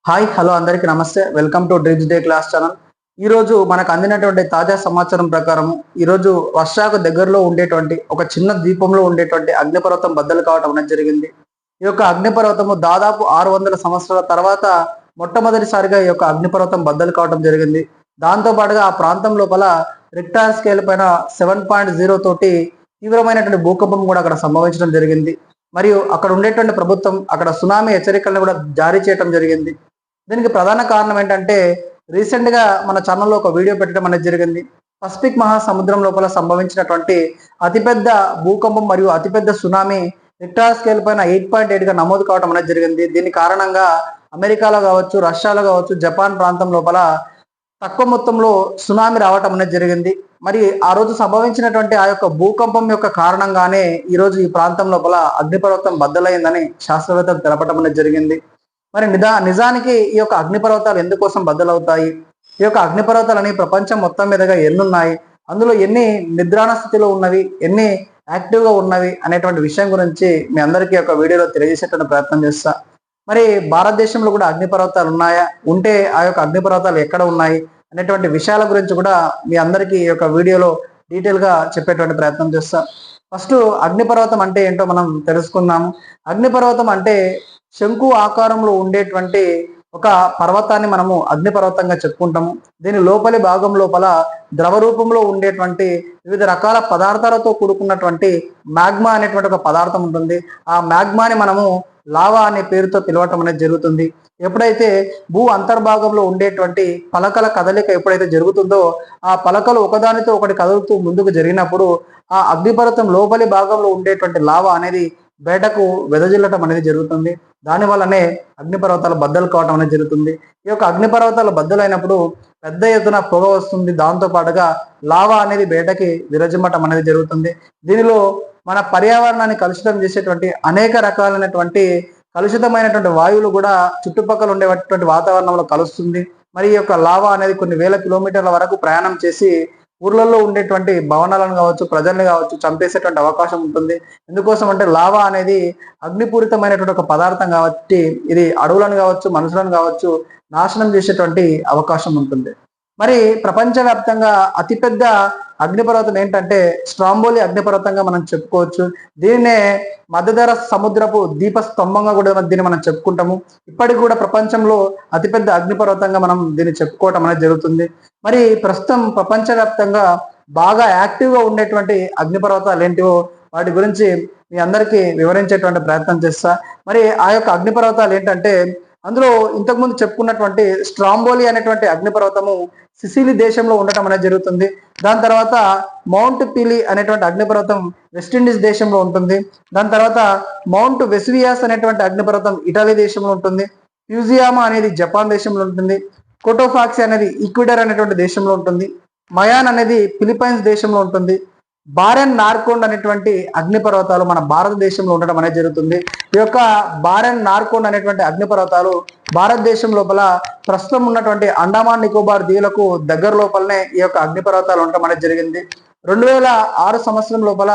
Hi hello అందరికీ నమస్తే. Welcome to dreams day class channel. ఈరోజు మనకు అందినటువంటి తాజా సమాచారం ప్రకారం ఈరోజు రష్యాకు దగ్గరలో ఉండేటువంటి ఒక చిన్న ద్వీపంలో ఉండేటువంటి అగ్నిపర్వతం బద్దలు కావటం అనేది జరిగింది. ఈ యొక్క అగ్నిపర్వతము దాదాపు 600 సంవత్సరాల తర్వాత మొట్టమొదటిసారిగా ఈ యొక్క అగ్నిపర్వతం బద్దలు కావటం జరిగింది. దాంతో పాటుగా ఆ ప్రాంతం లోపల రిక్టార్ స్కేల్ పైన 7.0 తోటి తీవ్రమైనటువంటి భూకంపం కూడా అక్కడ సంభవించడం జరిగింది. మరియు అక్కడ ఉండేటువంటి ప్రభుత్వం అక్కడ సునామీ హెచ్చరికలను కూడా జారీ చేయడం జరిగింది. దీనికి ప్రధాన కారణం ఏంటంటే రీసెంట్ గా మన ఛానల్లో ఒక వీడియో పెట్టడం అనేది జరిగింది. పసిఫిక్ మహాసముద్రం లోపల సంభవించినటువంటి అతిపెద్ద భూకంపం మరియు అతిపెద్ద సునామీ రిక్టార్ స్కేల్ పైన 8.8 గా నమోదు కావడం అనేది జరిగింది. దీని కారణంగా అమెరికాలో కావచ్చు, రష్యాలో కావచ్చు, జపాన్ ప్రాంతం లోపల తక్కువ మొత్తంలో సునామీ రావటం అనేది జరిగింది. మరి ఆ రోజు సంభవించినటువంటి ఆ యొక్క భూకంపం యొక్క కారణంగానే ఈ రోజు ఈ ప్రాంతం లోపల అగ్నిపర్వతం బద్దలైందని శాస్త్రవేత్తలు తెలపడం అనేది జరిగింది. మరి నిజానికి ఈ యొక్క అగ్నిపర్వతాలు ఎందుకోసం బద్దలవుతాయి, ఈ యొక్క అగ్నిపర్వతాలని ప్రపంచం మొత్తం మీదుగా ఎన్ని ఉన్నాయి, అందులో ఎన్ని నిద్రాణ స్థితిలో ఉన్నవి, ఎన్ని యాక్టివ్గా ఉన్నవి అనేటువంటి విషయం గురించి మీ అందరికీ ఒక వీడియోలో తెలియజేసేటువంటి ప్రయత్నం చేస్తా. మరి భారతదేశంలో కూడా అగ్నిపర్వతాలు ఉన్నాయా, ఉంటే ఆ యొక్క అగ్నిపర్వతాలు ఎక్కడ ఉన్నాయి అనేటువంటి విషయాల గురించి కూడా మీ అందరికీ ఈ యొక్క వీడియోలో డీటెయిల్గా చెప్పేటువంటి ప్రయత్నం చేస్తా. ఫస్ట్ అగ్నిపర్వతం అంటే ఏంటో మనం తెలుసుకుందాము. అగ్నిపర్వతం అంటే శంకు ఆకారంలో ఉండేటువంటి ఒక పర్వతాన్ని మనము అగ్నిపర్వతంగా చెప్పుకుంటాము. దీని లోపలి భాగం లోపల ద్రవ రూపంలో ఉండేటువంటి వివిధ రకాల పదార్థాలతో కూడుకున్నటువంటి మ్యాగ్మా అనేటువంటి ఒక పదార్థం ఉంటుంది. ఆ మ్యాగ్మాని మనము లావా అనే పేరుతో పిలవటం అనేది జరుగుతుంది. ఎప్పుడైతే భూ అంతర్భాగంలో ఉండేటువంటి పలకల కదలిక ఎప్పుడైతే జరుగుతుందో ఆ పలకలు ఒకదానితో ఒకటి కదులుతూ ముందుకు జరిగినప్పుడు ఆ అగ్నిపర్వతం లోపలి భాగంలో ఉండేటువంటి లావా అనేది బయటకు వెదజిల్లటం అనేది జరుగుతుంది. దానివల్లనే అగ్నిపర్వతాలు బద్దలు కావడం అనేది జరుగుతుంది. ఈ యొక్క అగ్నిపర్వతాలు బద్దలైనప్పుడు పెద్ద ఎత్తున పొగ వస్తుంది. దాంతో పాటుగా లావా అనేది బయటకి విరజిమ్మటం అనేది జరుగుతుంది. దీనిలో మన పర్యావరణాన్ని కలుషితం చేసేటువంటి అనేక రకాలైనటువంటి కలుషితమైనటువంటి వాయువులు కూడా చుట్టుపక్కల ఉండేటువంటి వాతావరణంలో కలుస్తుంది. మరి ఈ యొక్క లావా అనేది కొన్ని వేల కిలోమీటర్ల వరకు ప్రయాణం చేసి ఊర్లలో ఉండేటువంటి భవనాలను కావచ్చు, ప్రజల్ని కావచ్చు చంపేసేటువంటి అవకాశం ఉంటుంది. ఎందుకోసం అంటే లావా అనేది అగ్నిపూరితమైనటువంటి ఒక పదార్థం కాబట్టి ఇది అడవులను కావచ్చు, మనుషులను కావచ్చు నాశనం చేసేటువంటి అవకాశం ఉంటుంది. మరి ప్రపంచవ్యాప్తంగా అతిపెద్ద అగ్నిపర్వతం ఏంటంటే స్ట్రాంబోలి అగ్నిపర్వతంగా మనం చెప్పుకోవచ్చు. దీన్నే మధ్యధర సముద్రపు దీప స్తంభంగా కూడా దీన్ని మనం చెప్పుకుంటాము. ఇప్పటికి కూడా ప్రపంచంలో అతిపెద్ద అగ్నిపర్వతంగా మనం దీన్ని చెప్పుకోవటం అనేది జరుగుతుంది. మరి ప్రస్తుతం ప్రపంచవ్యాప్తంగా బాగా యాక్టివ్గా ఉండేటువంటి అగ్నిపర్వతాలు ఏంటివో వాటి గురించి మీ అందరికీ వివరించేటువంటి ప్రయత్నం చేస్తా. మరి ఆ యొక్క అగ్నిపర్వతాలు ఏంటంటే అందులో ఇంతకుముందు చెప్పుకున్నటువంటి స్ట్రాంబోలి అనేటువంటి అగ్నిపర్వతము సిసిలి దేశంలో ఉండటం అనేది జరుగుతుంది. దాని తర్వాత మౌంట్ పిలి అనేటువంటి అగ్నిపర్వతం వెస్టిండీస్ దేశంలో ఉంటుంది. దాని తర్వాత మౌంట్ వెసువియాస్ అనేటువంటి అగ్నిపర్వతం ఇటలీ దేశంలో ఉంటుంది. ఫ్యూజియామా అనేది జపాన్ దేశంలో ఉంటుంది. కోటోఫాక్సి అనేది ఈక్వెడార్ అనేటువంటి దేశంలో ఉంటుంది. మయాన్ అనేది ఫిలిప్పైన్స్ దేశంలో ఉంటుంది. బారెన్ నార్కోండ్ అనేటువంటి అగ్నిపర్వతాలు మన భారతదేశంలో ఉండడం అనేది జరుగుతుంది. ఈ యొక్క బారెన్ నార్కోండ్ అనేటువంటి అగ్నిపర్వతాలు భారతదేశం లోపల ప్రస్తుతం ఉన్నటువంటి అండమాన్ నికోబార్ దీవులకు దగ్గర లోపలనే ఈ యొక్క అగ్నిపర్వతాలు ఉండటం అనేది జరిగింది. 2006 సంవత్సరం లోపల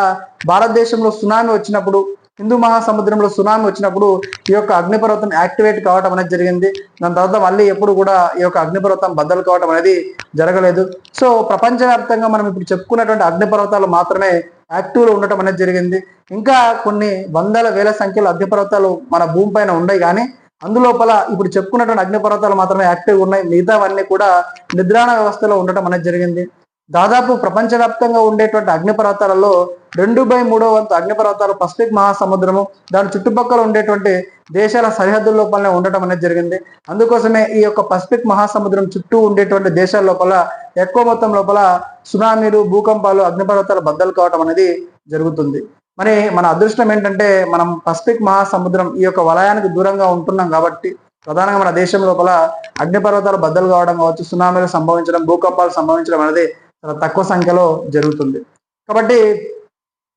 భారతదేశంలో సునామీ వచ్చినప్పుడు, హిందూ మహాసముద్రంలో సునామీ వచ్చినప్పుడు ఈ యొక్క అగ్నిపర్వతం యాక్టివేట్ కావడం అనేది జరిగింది. దాని తర్వాత మళ్ళీ ఎప్పుడు కూడా ఈ యొక్క అగ్నిపర్వతం బద్దలు కావడం అనేది జరగలేదు. సో ప్రపంచవ్యాప్తంగా మనం ఇప్పుడు చెప్పుకున్నటువంటి అగ్నిపర్వతాలు మాత్రమే యాక్టివ్లో ఉండటం అనేది జరిగింది. ఇంకా కొన్ని వందల వేల సంఖ్యలో అగ్నిపర్వతాలు మన భూమి పైన ఉన్నాయి, కానీ అందులోపల ఇప్పుడు చెప్పుకున్నటువంటి అగ్నిపర్వతాలు మాత్రమే యాక్టివ్గా ఉన్నాయి. మిగతావన్నీ కూడా నిద్రాణ వ్యవస్థలో ఉండటం అనేది జరిగింది. దాదాపు ప్రపంచవ్యాప్తంగా ఉండేటువంటి అగ్నిపర్వతాలలో 2/3 వంతు అగ్నిపర్వతాలు పసిఫిక్ మహాసముద్రము దాని చుట్టుపక్కల ఉండేటువంటి దేశాల సరిహద్దుల లోపలనే ఉండటం అనేది జరిగింది. అందుకోసమే ఈ యొక్క పసిఫిక్ మహాసముద్రం చుట్టూ ఉండేటువంటి దేశాల లోపల ఎక్కువ మొత్తం లోపల సునామీలు, భూకంపాలు, అగ్నిపర్వతాలు బద్దలు కావడం అనేది జరుగుతుంది. మరి మన అదృష్టం ఏంటంటే మనం పసిఫిక్ మహాసముద్రం ఈ యొక్క వలయానికి దూరంగా ఉంటున్నాం కాబట్టి ప్రధానంగా మన దేశం లోపల అగ్నిపర్వతాలు బద్దలు కావడం కావచ్చు, సునామీలు సంభవించడం, భూకంపాలు సంభవించడం అనేది చాలా తక్కువ సంఖ్యలో జరుగుతుంది. కాబట్టి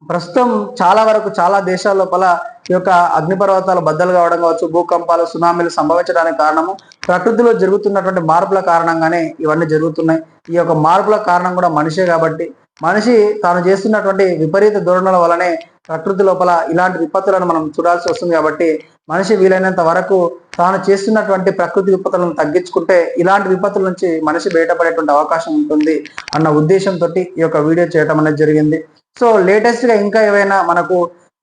ప్రస్తుతం చాలా దేశాల లోపల ఈ యొక్క అగ్నిపర్వతాలు బద్దలు కావడం కావచ్చు, భూకంపాలు, సునామీలు సంభవించడానికి కారణము ప్రకృతిలో జరుగుతున్నటువంటి మార్పుల కారణంగానే ఇవన్నీ జరుగుతున్నాయి. ఈ యొక్క మార్పుల కారణం కూడా మనిషే కాబట్టి మనిషి తాను చేస్తున్నటువంటి విపరీత ధోరణుల వలనే ప్రకృతి లోపల ఇలాంటి విపత్తులను మనం చూడాల్సి వస్తుంది. కాబట్టి మనిషి వీలైనంత వరకు తాను చేస్తున్నటువంటి ప్రకృతి విపత్తులను తగ్గించుకుంటే ఇలాంటి విపత్తుల నుంచి మనిషి బయటపడేటువంటి అవకాశం ఉంటుంది అన్న ఉద్దేశంతో ఈ యొక్క వీడియో చేయడం అనేది జరిగింది. సో లేటెస్ట్ గా ఇంకా ఏవైనా మనకు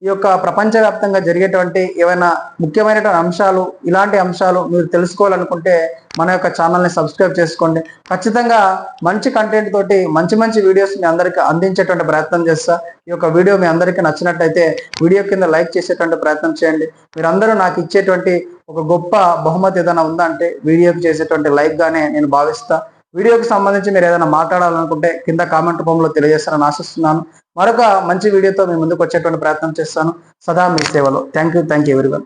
ఈ యొక్క ప్రపంచవ్యాప్తంగా జరిగేటువంటి ఏవైనా ముఖ్యమైనటువంటి అంశాలు, ఇలాంటి అంశాలు మీరు తెలుసుకోవాలనుకుంటే మన యొక్క ఛానల్ని సబ్స్క్రైబ్ చేసుకోండి. ఖచ్చితంగా మంచి కంటెంట్ తోటి మంచి మంచి వీడియోస్ మీ అందరికీ అందించేటువంటి ప్రయత్నం చేస్తా. ఈ యొక్క వీడియో మీ అందరికీ నచ్చినట్టయితే వీడియో కింద లైక్ చేసేటువంటి ప్రయత్నం చేయండి. మీరందరూ నాకు ఇచ్చేటువంటి ఒక గొప్ప బహుమతి ఏదైనా ఉందా అంటే వీడియోకి చేసేటువంటి లైక్ గానే నేను భావిస్తా. వీడియోకి సంబంధించి మీరు ఏదైనా మాట్లాడాలనుకుంటే కింద కామెంట్ రూపంలో తెలియజేస్తారని ఆశిస్తున్నాను. మరొక మంచి వీడియోతో మీ ముందుకు వచ్చేటువంటి ప్రయత్నం చేస్తాను. సదా మీ సేవలో. Thank you everyone.